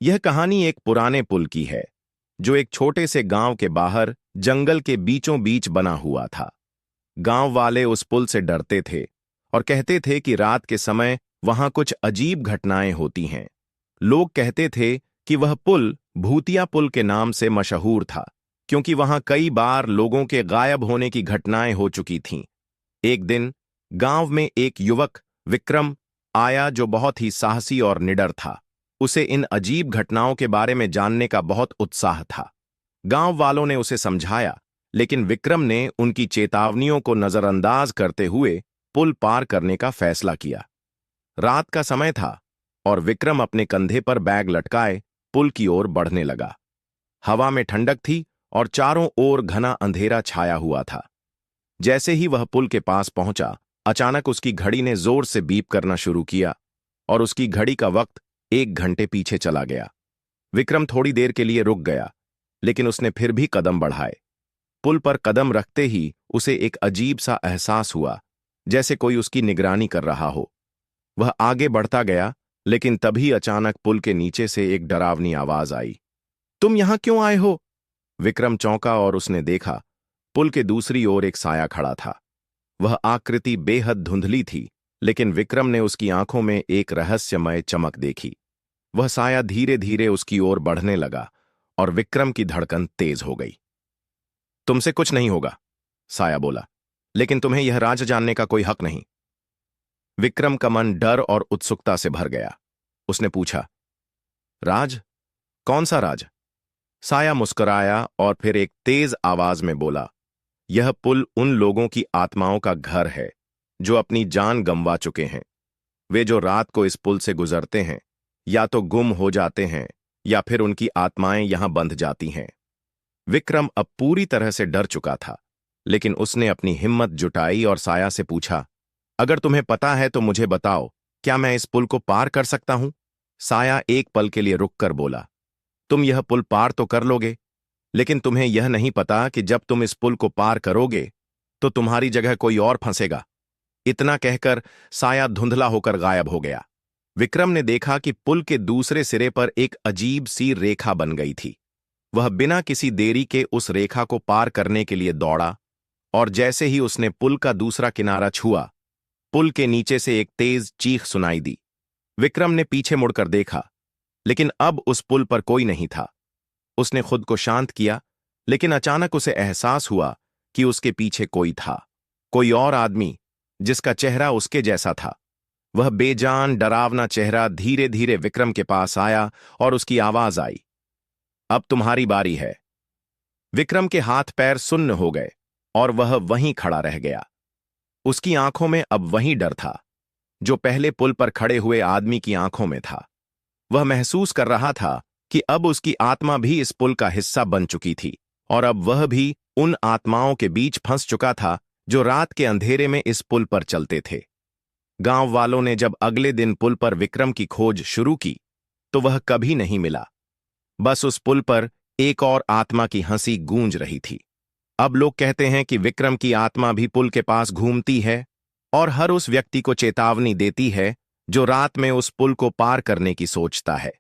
यह कहानी एक पुराने पुल की है, जो एक छोटे से गांव के बाहर जंगल के बीचों बीच बना हुआ था। गांव वाले उस पुल से डरते थे और कहते थे कि रात के समय वहां कुछ अजीब घटनाएं होती हैं। लोग कहते थे कि वह पुल भूतिया पुल के नाम से मशहूर था, क्योंकि वहां कई बार लोगों के गायब होने की घटनाएं हो चुकी थीं। एक दिन गांव में एक युवक विक्रम आया, जो बहुत ही साहसी और निडर था। उसे इन अजीब घटनाओं के बारे में जानने का बहुत उत्साह था। गांव वालों ने उसे समझाया, लेकिन विक्रम ने उनकी चेतावनियों को नजरअंदाज करते हुए पुल पार करने का फैसला किया। रात का समय था और विक्रम अपने कंधे पर बैग लटकाए पुल की ओर बढ़ने लगा। हवा में ठंडक थी और चारों ओर घना अंधेरा छाया हुआ था। जैसे ही वह पुल के पास पहुंचा, अचानक उसकी घड़ी ने जोर से बीप करना शुरू किया और उसकी घड़ी का वक्त 1 घंटे पीछे चला गया। विक्रम थोड़ी देर के लिए रुक गया, लेकिन उसने फिर भी कदम बढ़ाए। पुल पर कदम रखते ही उसे एक अजीब सा एहसास हुआ, जैसे कोई उसकी निगरानी कर रहा हो। वह आगे बढ़ता गया, लेकिन तभी अचानक पुल के नीचे से एक डरावनी आवाज आई। तुम यहां क्यों आए हो? विक्रम चौंका और उसने देखा, पुल के दूसरी ओर एक साया खड़ा था। वह आकृति बेहद धुंधली थी, लेकिन विक्रम ने उसकी आंखों में एक रहस्यमय चमक देखी। वह साया धीरे धीरे उसकी ओर बढ़ने लगा और विक्रम की धड़कन तेज हो गई। तुमसे कुछ नहीं होगा, साया बोला, लेकिन तुम्हें यह राज जानने का कोई हक नहीं। विक्रम का मन डर और उत्सुकता से भर गया। उसने पूछा, राज? कौन सा राज? साया मुस्कुराया और फिर एक तेज आवाज में बोला, यह पुल उन लोगों की आत्माओं का घर है जो अपनी जान गंवा चुके हैं। वे जो रात को इस पुल से गुजरते हैं, या तो गुम हो जाते हैं या फिर उनकी आत्माएं यहां बंध जाती हैं। विक्रम अब पूरी तरह से डर चुका था, लेकिन उसने अपनी हिम्मत जुटाई और साया से पूछा, अगर तुम्हें पता है तो मुझे बताओ, क्या मैं इस पुल को पार कर सकता हूं? साया एक पल के लिए रुककर बोला, तुम यह पुल पार तो कर लोगे, लेकिन तुम्हें यह नहीं पता कि जब तुम इस पुल को पार करोगे तो तुम्हारी जगह कोई और फंसेगा। इतना कहकर साया धुंधला होकर गायब हो गया। विक्रम ने देखा कि पुल के दूसरे सिरे पर एक अजीब सी रेखा बन गई थी। वह बिना किसी देरी के उस रेखा को पार करने के लिए दौड़ा, और जैसे ही उसने पुल का दूसरा किनारा छुआ, पुल के नीचे से एक तेज चीख सुनाई दी। विक्रम ने पीछे मुड़कर देखा, लेकिन अब उस पुल पर कोई नहीं था। उसने खुद को शांत किया, लेकिन अचानक उसे एहसास हुआ कि उसके पीछे कोई था, कोई और आदमी जिसका चेहरा उसके जैसा था। वह बेजान डरावना चेहरा धीरे धीरे विक्रम के पास आया और उसकी आवाज आई, अब तुम्हारी बारी है। विक्रम के हाथ पैर सुन्न हो गए और वह वहीं खड़ा रह गया। उसकी आंखों में अब वही डर था जो पहले पुल पर खड़े हुए आदमी की आंखों में था। वह महसूस कर रहा था कि अब उसकी आत्मा भी इस पुल का हिस्सा बन चुकी थी, और अब वह भी उन आत्माओं के बीच फंस चुका था जो रात के अंधेरे में इस पुल पर चलते थे। गांव वालों ने जब अगले दिन पुल पर विक्रम की खोज शुरू की, तो वह कभी नहीं मिला। बस उस पुल पर एक और आत्मा की हंसी गूंज रही थी। अब लोग कहते हैं कि विक्रम की आत्मा भी पुल के पास घूमती है और हर उस व्यक्ति को चेतावनी देती है जो रात में उस पुल को पार करने की सोचता है।